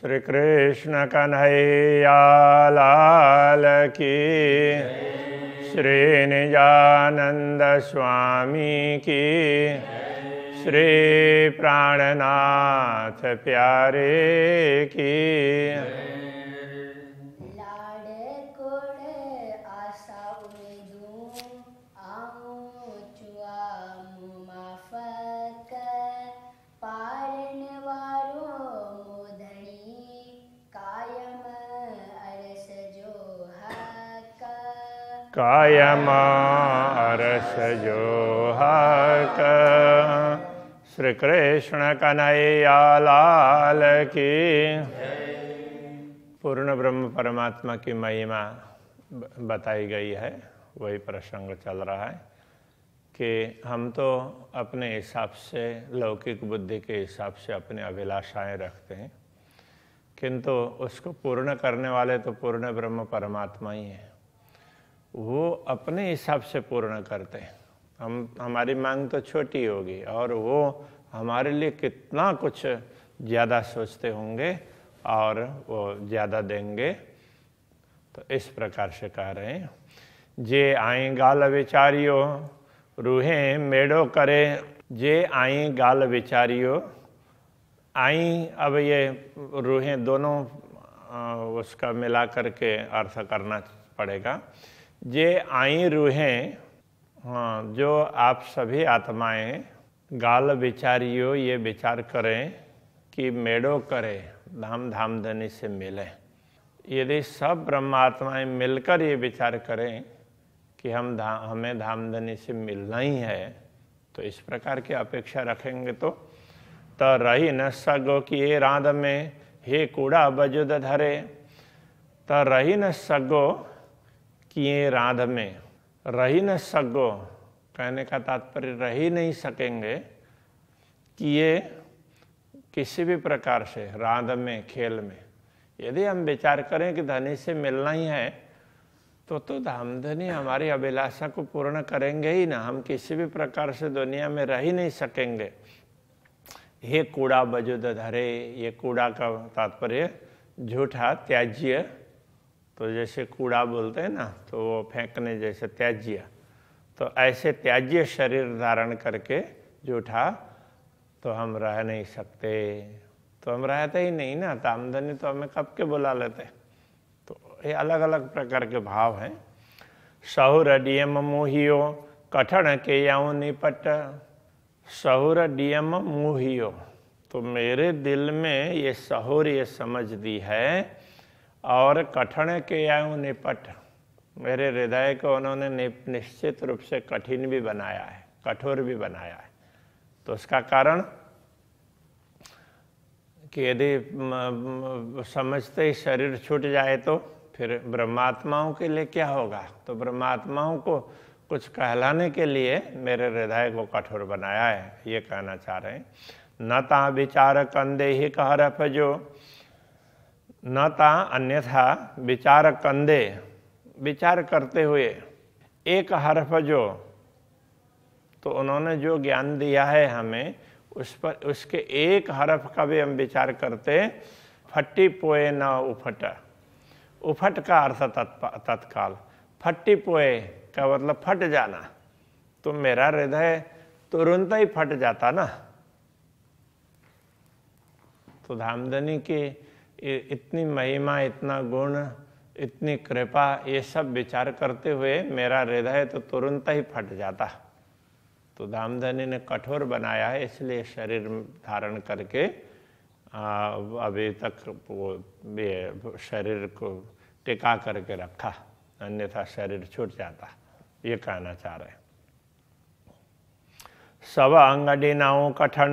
श्री कृष्ण कन्हैया लाल की, श्री निजानंद स्वामी की, श्री प्राणनाथ प्यारे की। कायम अरस जो हक। श्री कृष्ण कन्हैया लाल की। पूर्ण ब्रह्म परमात्मा की महिमा बताई गई है। वही प्रसंग चल रहा है कि हम तो अपने हिसाब से, लौकिक बुद्धि के हिसाब से अपनी अभिलाषाएं रखते हैं, किंतु उसको पूर्ण करने वाले तो पूर्ण ब्रह्म परमात्मा ही है। वो अपने हिसाब से पूर्ण करते हैं। हमारी मांग तो छोटी होगी और वो हमारे लिए कितना कुछ ज़्यादा सोचते होंगे और वो ज़्यादा देंगे। तो इस प्रकार से कह रहे हैं, जे आई गाल विचारियो रूहें मेड़ो करे। जे आई गाल विचारियो, आई, अब ये रूहें दोनों उसका मिला करके अर्थ करना पड़ेगा। जे आई रूहें, हाँ, जो आप सभी आत्माएं गाल विचारियो, ये विचार करें कि मेड़ो करे, धाम धाम धनी से मिले। यदि सब ब्रह्मात्माएं मिलकर ये विचार करें कि हमें धामधनी से मिलना ही है, तो इस प्रकार की अपेक्षा रखेंगे तो रही न सगो कि ये राध में हे कूड़ा बजुद धरे। त रही न सगो कि ये राध में, रही न सगो कहने का तात्पर्य रह ही नहीं सकेंगे कि ये किसी भी प्रकार से राध में, खेल में। यदि हम विचार करें कि धनी से मिलना ही है तो धामधनी हमारी अभिलाषा को पूर्ण करेंगे ही ना। हम किसी भी प्रकार से दुनिया में रह ही नहीं सकेंगे। हे कूड़ा बजुद धरे, ये कूड़ा का तात्पर्य झूठा, त्याज्य। तो जैसे कूड़ा बोलते हैं ना, तो वो फेंकने जैसे त्याज्य। तो ऐसे त्याज्य शरीर धारण करके झूठा तो हम रह नहीं सकते। तो हम रहते ही नहीं ना, धामधनी तो हमें कब के बुला लेते। तो ये अलग अलग प्रकार के भाव हैं। सहुर डियम मोहियो कठण के याऊं निपट। सहुर डियम मोहियो, तो मेरे दिल में ये सहुर, ये समझ दी है। और कठण के याऊं निपट, मेरे हृदय को उन्होंने निश्चित रूप से कठिन भी बनाया है, कठोर भी बनाया है। तो उसका कारण कि यदि समझते ही शरीर छूट जाए तो फिर ब्रह्मात्माओं के लिए क्या होगा। तो ब्रह्मात्माओं को कुछ कहलाने के लिए मेरे हृदय को कठोर बनाया है, ये कहना चाह रहे हैं। न ता विचार कंदे ही कह रफजो, न ता अन्यथा विचार कंदे, विचार करते हुए एक हरफ जो, तो उन्होंने जो ज्ञान दिया है हमें उस पर, उसके एक हरफ का भी हम विचार करते। फट्टी पोए न उफट, उफट का अर्थ तत्काल, फट्टी पोए का मतलब फट जाना। तो मेरा हृदय तुरंत ही फट जाता ना। तो धामधनी की इतनी महिमा, इतना गुण, इतनी कृपा, ये सब विचार करते हुए मेरा हृदय तो तुरंत ही फट जाता। तो धामधनी ने कठोर बनाया है, इसलिए शरीर धारण करके अभी तक वो शरीर को टिका करके रखा, अन्यथा शरीर छूट जाता, ये कहना चाह रहे। सब अंग डिनाऊ कठन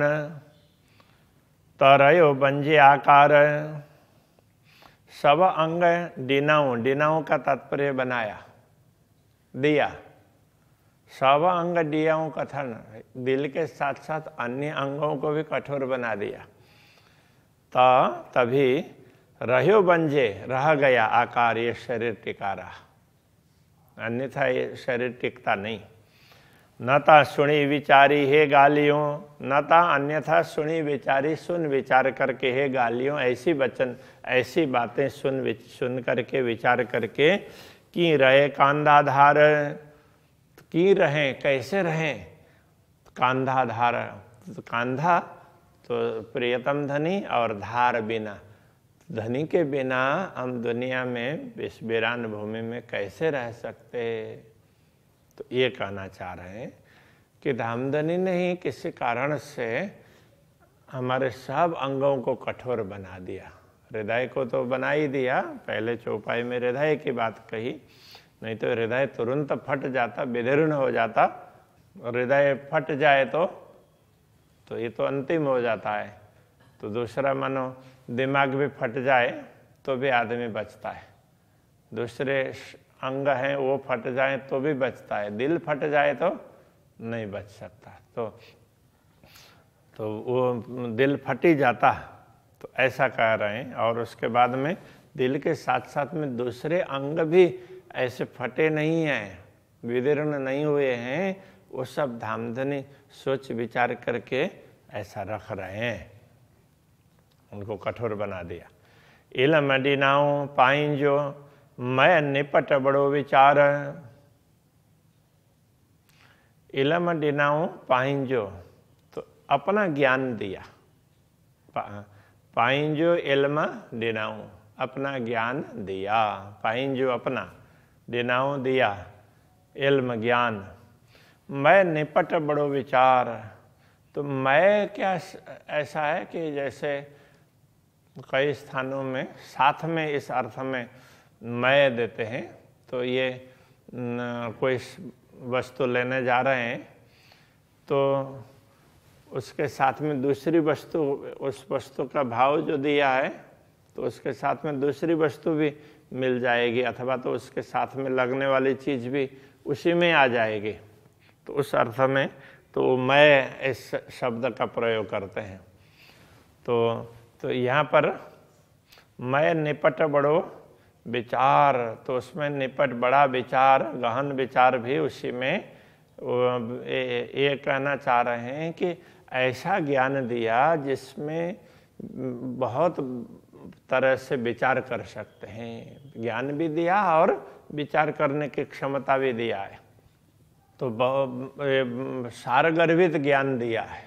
तरयो बंजे आकार। सब अंग डिनाऊ, डिनाऊ का तात्पर्य बनाया, दिया। सब अंग डियाऊ कथन, दिल के साथ साथ अन्य अंगों को भी कठोर बना दिया। तभी रह्यो बंजे, रह गया आकार, ये शरीर टिका रहा, अन्यथा ये शरीर टिकता नहीं। न ता सुनी विचारी हे गालियों, न ता अन्यथा सुनी विचारी, सुन विचार करके हे गालियों, ऐसी वचन ऐसी बातें सुन करके विचार करके की रहे कांधाधार, की रहें कैसे रहें कांधाधार, कांधा तो प्रियतम धनी और धार बिना, धनी के बिना हम दुनिया में इस वीरान भूमि में कैसे रह सकते। तो ये कहना चाह रहे हैं कि धामधनी ने ही किसी कारण से हमारे सब अंगों को कठोर बना दिया। हृदय को तो बना ही दिया, पहले चौपाई में हृदय की बात कही, नहीं तो हृदय तुरंत फट जाता, विदीर्ण हो जाता। हृदय फट जाए तो ये तो अंतिम हो जाता है। तो दूसरा मानो दिमाग भी फट जाए तो भी आदमी बचता है, दूसरे अंग हैं वो फट जाए तो भी बचता है, दिल फट जाए तो नहीं बच सकता। तो वो दिल फट ही जाता, तो ऐसा कह रहे हैं। और उसके बाद में दिल के साथ साथ में दूसरे अंग भी ऐसे फटे नहीं हैं, विदीर्ण नहीं हुए हैं, वो सब धामधनी सोच विचार करके ऐसा रख रहे हैं, उनको कठोर बना दिया। इलम डिनाओ पाइंजो मैं निपट बड़ो विचार, इलम डिनाओ पाइंजो तो अपना ज्ञान दिया, पाइंजो इल्म डिनाओ अपना ज्ञान दिया, पाइंजो अपना डिनाओ दिया इल्म ज्ञान, मैं निपट बड़ो विचार। तो मैं क्या ऐसा है कि जैसे कई स्थानों में साथ में इस अर्थ में मैं देते हैं, तो ये कोई वस्तु लेने जा रहे हैं तो उसके साथ में दूसरी वस्तु, उस वस्तु का भाव जो दिया है तो उसके साथ में दूसरी वस्तु भी मिल जाएगी, अथवा तो उसके साथ में लगने वाली चीज़ भी उसी में आ जाएगी। तो उस अर्थ में तो मैं इस शब्द का प्रयोग करते हैं। तो यहाँ पर मैं निपट बड़ो विचार, तो उसमें निपट बड़ा विचार, गहन विचार भी उसी में ये कहना चाह रहे हैं कि ऐसा ज्ञान दिया जिसमें बहुत तरह से विचार कर सकते हैं, ज्ञान भी दिया और विचार करने की क्षमता भी दिया है। तो सारगर्भित ज्ञान दिया है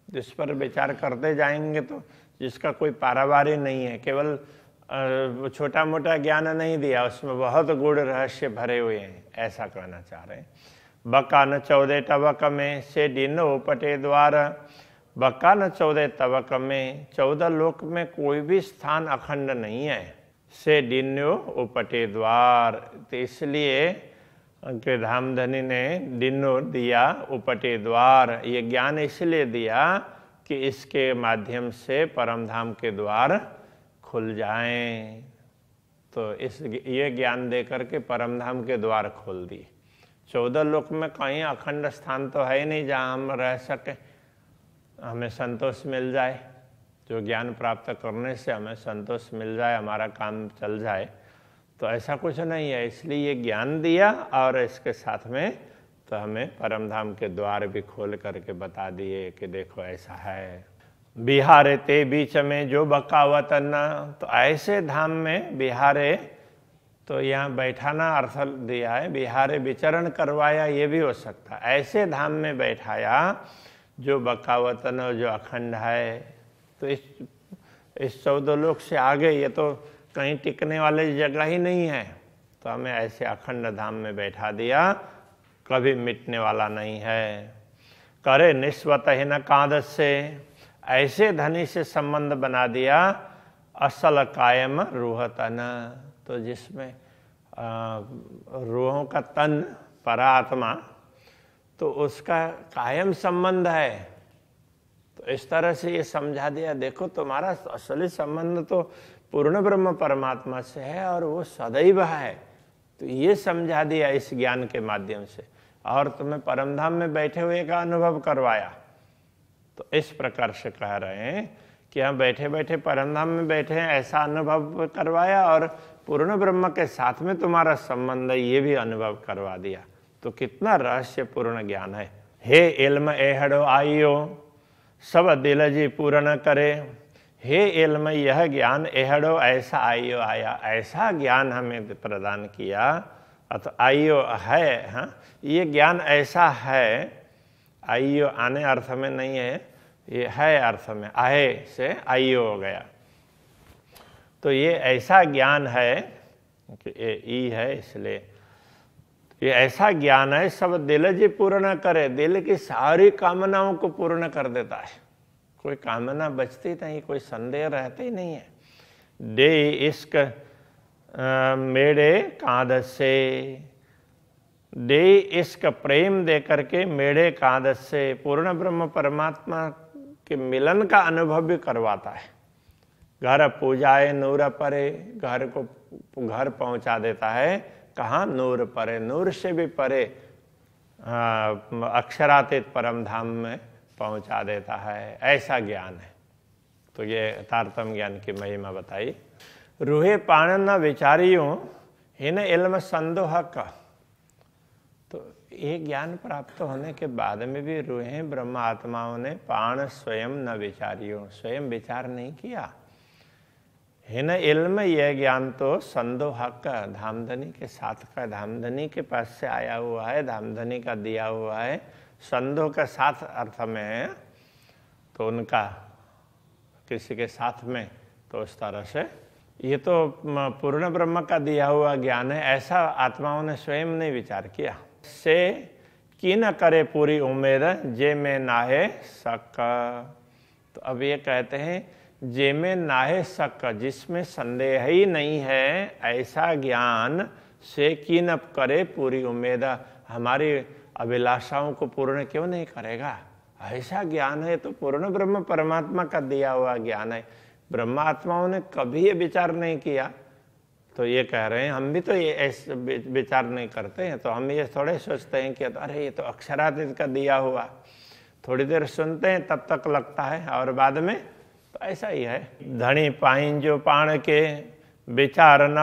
जिस पर विचार करते जाएंगे तो जिसका कोई पारावारी नहीं है, केवल छोटा मोटा ज्ञान नहीं दिया, उसमें बहुत गूढ़ रहस्य भरे हुए हैं, ऐसा कहना चाह रहे हैं। बका न 14 तवक में से डिनो उपटे द्वार, बका न 14 तवक में 14 लोक में कोई भी स्थान अखंड नहीं है, से डिनो उपटे द्वार। तो इसलिए के धामधनी ने डिनो दिया उपटे द्वार, ये ज्ञान इसलिए दिया कि इसके माध्यम से परम धाम के द्वार खुल जाएं। तो ये ज्ञान दे करके परम धाम के द्वार खोल दिए। 14 लोक में कहीं अखंड स्थान तो है ही नहीं जहाँ हम रह सके, हमें संतोष मिल जाए, जो ज्ञान प्राप्त करने से हमें संतोष मिल जाए, हमारा काम चल जाए, तो ऐसा कुछ नहीं है। इसलिए ये ज्ञान दिया और इसके साथ में तो हमें परम धाम के द्वार भी खोल करके बता दिए कि देखो ऐसा है। बिहारे ते बीच में जो बकावतन, तो ऐसे धाम में बिहारे, तो यहाँ बैठाना अर्थ दिया है, बिहारे विचरण करवाया, ये भी हो सकता है। ऐसे धाम में बैठाया जो बकावतन और जो अखंड है। तो इस 14 लोक से आगे ये तो कहीं टिकने वाली जगह ही नहीं है, तो हमें ऐसे अखंड धाम में बैठा दिया, कभी मिटने वाला नहीं है। करे निस्वत ही न कांद से, ऐसे धनी से संबंध बना दिया, असल कायम रूह तन, तो जिसमें रूहों का तन परात्मा, तो उसका कायम संबंध है। तो इस तरह से ये समझा दिया, देखो तुम्हारा असली संबंध तो पूर्ण ब्रह्म परमात्मा से है और वो सदैव है। तो ये समझा दिया इस ज्ञान के माध्यम से, और तुम्हें परमधाम में बैठे हुए का अनुभव करवाया। तो इस प्रकार से कह रहे हैं कि हम बैठे बैठे परमधाम में बैठे हैं ऐसा अनुभव करवाया, और पूर्ण ब्रह्म के साथ में तुम्हारा संबंध है ये भी अनुभव करवा दिया। तो कितना रहस्यपूर्ण ज्ञान है। हे इल्म एहड़ो आइयो सब दिल जी पूर्ण करे। हे इल्म यह ज्ञान एहड़ो ऐसा आइयो आया, ऐसा ज्ञान हमें प्रदान किया। अतः आइयो है, हाँ ये ज्ञान ऐसा है, आइयो आने अर्थ में नहीं है, ये है अर्थ में, आए से आइयो हो गया। तो ये ऐसा ज्ञान है कि ये ई है, इसलिए ये ऐसा ज्ञान है सब दिल जी पूर्ण करे, दिल की सारी कामनाओं को पूर्ण कर देता है। कोई कामना बचती नहीं, कोई संदेह रहते ही नहीं है। दे इश्क मेरे कांध से, दे इश्क प्रेम दे करके मेरे कांध से पूर्ण ब्रह्म परमात्मा के मिलन का अनुभव भी करवाता है। घर पूजाए नूर परे, घर को घर पहुंचा देता है। कहाँ? नूर परे, नूर से भी परे अक्षरातीत परम धाम में पहुंचा देता है, ऐसा ज्ञान है। तो ये तारतम्य ज्ञान की महिमा बताई। रूहे पाण न विचारियों हिन इल्म संदोह का। तो ये ज्ञान प्राप्त होने के बाद में भी रूहें ब्रह्म आत्माओं ने पाण स्वयं न विचारियों, स्वयं विचार नहीं किया। हिन इल्म यह ज्ञान तो संदोह का, धामधनी के साथ का, धामधनी के पास से आया हुआ है, धामधनी का दिया हुआ है। संदोह का साथ अर्थ में है, तो उनका किसी के साथ में, तो उस तरह से ये तो पूर्ण ब्रह्म का दिया हुआ ज्ञान है, ऐसा आत्माओं ने स्वयं नहीं विचार किया। से की न करे पूरी उम्मीद जे में नाहे सक। तो अब ये कहते हैं जे में नाहे सक, जिसमें संदेह ही नहीं है, ऐसा ज्ञान से की न करे पूरी उम्मीद, हमारी अभिलाषाओं को पूर्ण क्यों नहीं करेगा। ऐसा ज्ञान है तो पूर्ण ब्रह्म परमात्मा का दिया हुआ ज्ञान है। ब्रह्मा आत्माओं ने कभी ये विचार नहीं किया, तो ये कह रहे हैं हम भी तो ये ऐसे विचार नहीं करते हैं। तो हम ये थोड़े सोचते हैं कि अरे ये तो अक्षरातीत का दिया हुआ, थोड़ी देर सुनते हैं तब तक लगता है और बाद में तो ऐसा ही है। धनी पाइन जो पाण के विचारण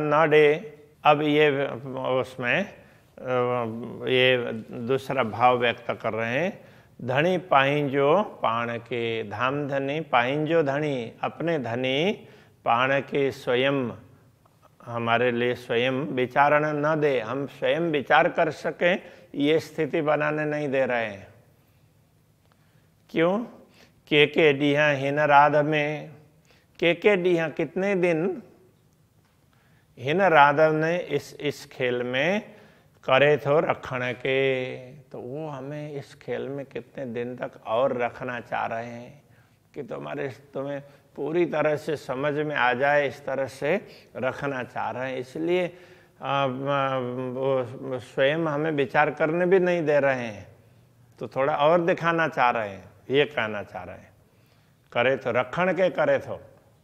न डे। अब ये उसमें ये दूसरा भाव व्यक्त कर रहे हैं। धनी पाइंजो पाण के, धाम धनी पाइंजो धनी, अपने धनी पाण के स्वयं, हमारे लिए स्वयं विचारण न दे, हम स्वयं विचार कर सकें ये स्थिति बनाने नहीं दे रहे हैं। क्यों? के डीहा हिन राध में, के डीहा कितने दिन हिन राधव ने इस खेल में करे तो रखण के, तो वो हमें इस खेल में कितने दिन तक और रखना चाह रहे हैं कि तुम्हें पूरी तरह से समझ में आ जाए, इस तरह से रखना चाह रहे हैं। इसलिए वो स्वयं हमें विचार करने भी नहीं दे रहे हैं, तो थोड़ा और दिखाना चाह रहे हैं, ये कहना चाह रहे हैं। करे तो रखण के, करे तो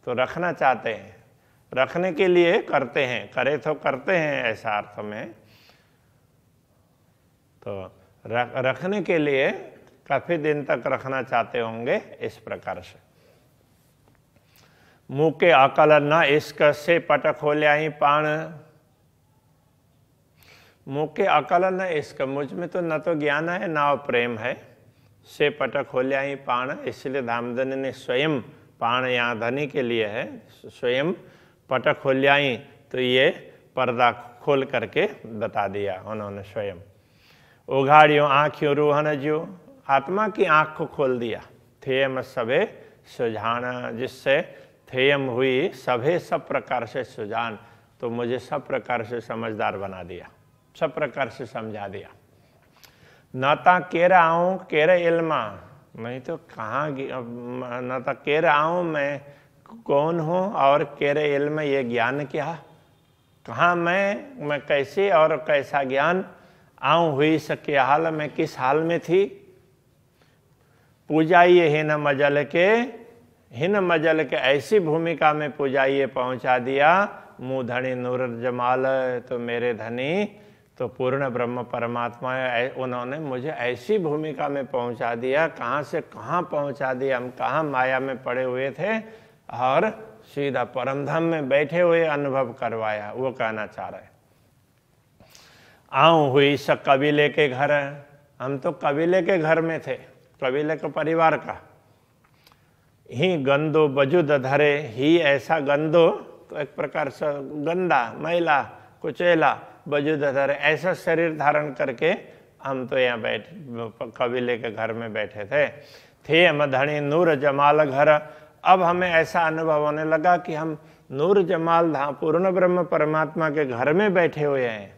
रखना चाहते हैं, रखने के लिए करते हैं, करे तो करते हैं, ऐसा अर्थ में। तो रखने के लिए काफी दिन तक रखना चाहते होंगे, इस प्रकार से। मुँह के अकल न इश्क से पट खोल्याई पाण। मुँह के अकल न इश्क, मुझ में तो न तो ज्ञान है न प्रेम है। से पट खोल्याई पाण, इसलिए धामधनी ने स्वयं, पाण यहाँ धनी के लिए है, स्वयं पट खोल्याई, तो ये पर्दा खोल करके बता दिया उन्होंने स्वयं। उघाड़ियों आँखियों रूहन जो, आत्मा की आँख को खोल दिया। थेयम सभे सुजान, जिससे थेयम हुई सभे सब प्रकार से सुजान, तो मुझे सब प्रकार से समझदार बना दिया, सब प्रकार से समझा दिया। नाता केरा आऊँ केरे इल्मा, मैं तो कहाँ, नाता केरा आऊँ मैं कौन हूँ और केरे इल्म ये ज्ञान क्या, कहाँ मैं कैसे और कैसा ज्ञान आऊँ हुई सके हाल में, किस हाल में थी। पूजाइए हिन मजल के, हिन मजल के ऐसी भूमिका में पूजाइए पहुंचा दिया। मुँह धनी नूर जमाल, तो मेरे धनी तो पूर्ण ब्रह्म परमात्मा है, उन्होंने मुझे ऐसी भूमिका में पहुंचा दिया। कहाँ से कहाँ पहुंचा दिया, हम कहाँ माया में पड़े हुए थे और सीधा परमधाम में बैठे हुए अनुभव करवाया, वो कहना चाह रहे। आऊँ हुई स कबीले के घर, हम तो कबीले के घर में थे, कबीले के परिवार का। ही गंदो बजुद धरे, ही ऐसा गंदो तो एक प्रकार से गंदा, मैला, कुचैला, बजुद धरे ऐसा शरीर धारण करके हम तो यहाँ कबीले के घर में बैठे थे हम धनी नूर जमाल घर। अब हमें ऐसा अनुभव होने लगा कि हम नूर जमाल धाम पूर्ण ब्रह्म परमात्मा के घर में बैठे हुए हैं।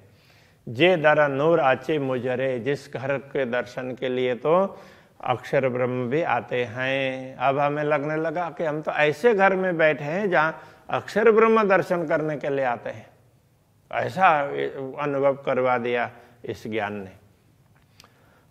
जे दर नूर आचे मुजरे, जिस घर के दर्शन के लिए तो अक्षर ब्रह्म भी आते हैं। अब हमें लगने लगा कि हम तो ऐसे घर में बैठे हैं जहाँ अक्षर ब्रह्म दर्शन करने के लिए आते हैं। ऐसा अनुभव करवा दिया इस ज्ञान ने।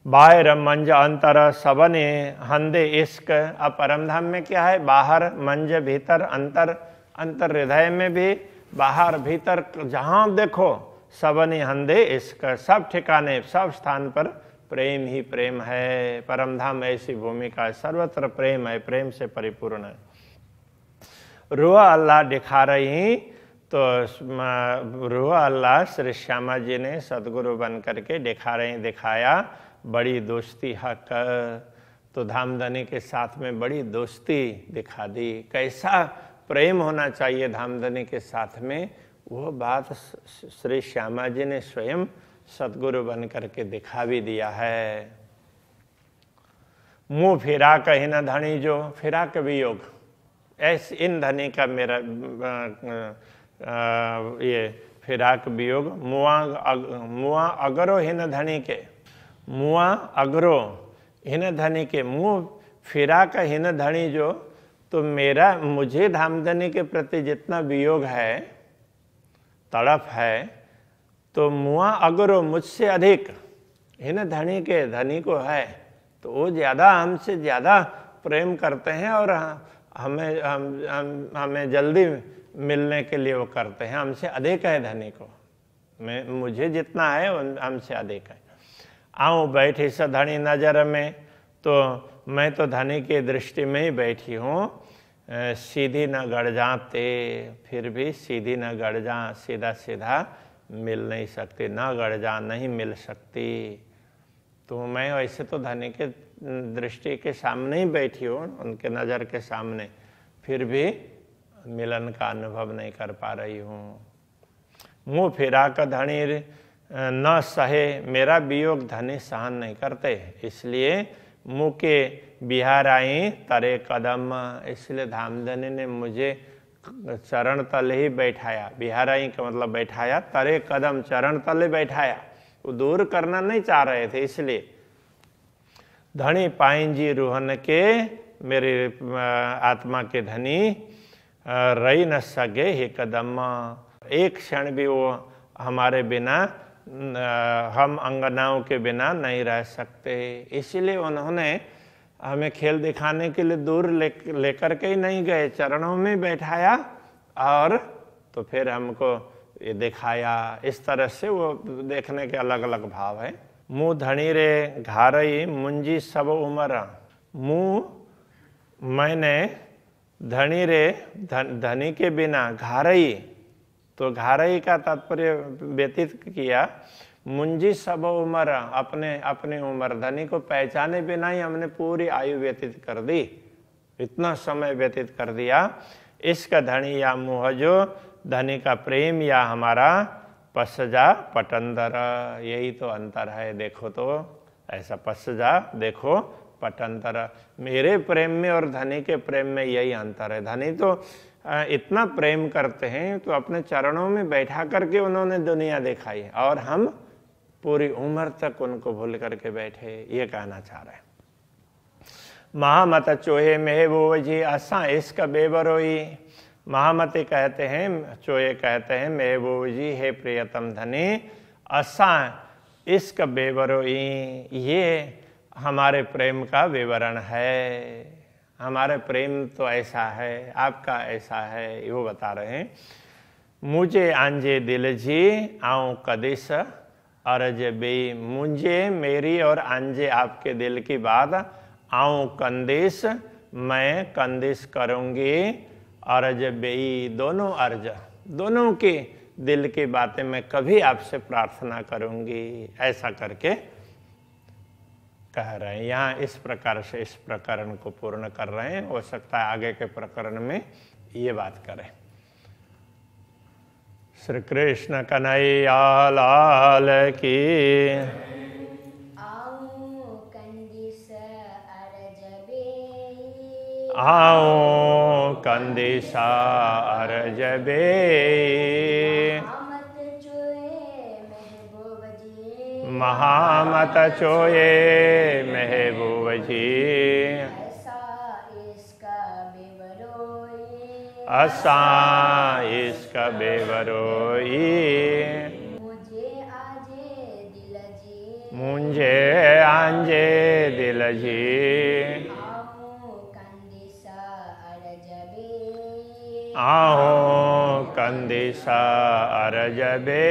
बाहर मंज अंतर सबने हंदे इश्क। अब परम धाम में क्या है? बाहर मंज, भीतर अंतर, अंतर हृदय में भी, बाहर भीतर, जहाँ देखो सबने हंदे इश्क, सब ठिकाने सब स्थान पर प्रेम ही प्रेम है। परम धाम ऐसी भूमिका है, सर्वत्र प्रेम है, प्रेम से परिपूर्ण है। रुआ अल्लाह दिखा रही, तो रुआ अल्लाह श्री श्यामा जी ने सदगुरु बन करके दिखाया बड़ी दोस्ती हक। तो धामधनी के साथ में बड़ी दोस्ती दिखा दी। कैसा प्रेम होना चाहिए धामधनी के साथ में, वो बात श्री श्यामा जी ने स्वयं सदगुरु बन करके दिखा भी दिया है। मुँह फिरा कहीं न धनी जो, फिरा के वियोग, ऐसे इन धनी का मेरा ये फिराक वियोग। मुआ अगरो हिन धनी के, मुआ अगरो हिन धनी के, मुँह फिरा का हिन धनी जो। तो मेरा, मुझे धामधनी के प्रति जितना वियोग है, तड़प है, तो मुआ अगरो मुझसे अधिक हिन धनी के, धनी को है तो वो ज़्यादा हमसे ज़्यादा प्रेम करते हैं और हमें जल्दी मिलने के लिए वो करते हैं। हमसे अधिक है धनी को, मुझे जितना है हमसे अधिक है। आऊँ बैठी स धनी नज़र में, तो मैं तो धनी की दृष्टि में ही बैठी हूँ। सीधी न गड़ जाते, फिर भी सीधी न गड़ जा, सीधा सीधा मिल नहीं सकती, न गड़ जा नहीं मिल सकती। तो मैं वैसे तो धनी के दृष्टि के सामने ही बैठी हूँ, उनके नज़र के सामने, फिर भी मिलन का अनुभव नहीं कर पा रही हूँ। मुँह फिरा कर धनी न सहे, मेरा वियोग धनी सहन नहीं करते, इसलिए मुँह के बिहार आई तरे कदम। इसलिए धामधनी ने मुझे चरण तले ही बैठाया। बिहार आई का मतलब बैठाया, तरे कदम चरण तले बैठाया। वो दूर करना नहीं चाह रहे थे, इसलिए धनी पाइन जी रूहन के, मेरे आत्मा के धनी रही न सके ही कदम। एक क्षण भी वो हमारे बिना, हम अंगनाओं के बिना नहीं रह सकते। इसीलिए उन्होंने हमें खेल दिखाने के लिए दूर लेकर के ही नहीं गए, चरणों में बैठाया और तो फिर हमको ये दिखाया। इस तरह से वो देखने के अलग अलग भाव है। मुँह धनी रे घारई मुंजी सब उमर। मुँह मैंने धनी रे धनी के बिना, घारई तो घारई का तात्पर्य व्यतीत किया। मुंजी सब उम्र, अपने उम्र, धनी को पहचाने बिना ही हमने पूरी आयु व्यतीत कर दी, इतना समय व्यतीत कर दिया। इसका धनी या मुँह जो, धनी का प्रेम या हमारा पसजा पटंदर, यही तो अंतर है। देखो तो ऐसा पसजा, देखो पटंतर, मेरे प्रेम में और धनी के प्रेम में यही अंतर है। धनी तो इतना प्रेम करते हैं तो अपने चरणों में बैठा करके उन्होंने दुनिया दिखाई, और हम पूरी उम्र तक उनको भूल करके बैठे, ये कहना चाह रहे हैं। महामत चोहे महबूब जी असा इसका बेबरोई। महामती कहते हैं, चोहे कहते हैं, महबूब जी हे प्रियतम धनी, असा इसका बेबरोई, ये हमारे प्रेम का विवरण है। हमारे प्रेम तो ऐसा है, आपका ऐसा है, वो बता रहे हैं। मुझे आंजे दिल जी आऊँ कदिस अरज बे, मुझे मेरी और आंजे आपके दिल की बात, आऊँ कंदिस, मैं कंदिस करूँगी, अर्ज बे दोनों अर्ज, दोनों की दिल की बातें मैं कभी आपसे प्रार्थना करूंगी, ऐसा करके कह रहे हैं। यहाँ इस प्रकार से इस प्रकरण को पूर्ण कर रहे हैं। हो सकता है आगे के प्रकरण में ये बात करें। श्री कृष्ण कन्हैया लाल की। आओ कंदिसा अरजबे, महामत चोए महबूब जी, असा इसका बेवरोई, मुझे आंजे दिल जी, आओ कंदिसा अरजबे,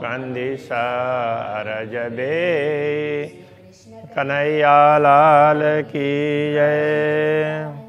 कंदिसा अरजबे। कन्हैया लाल की जय।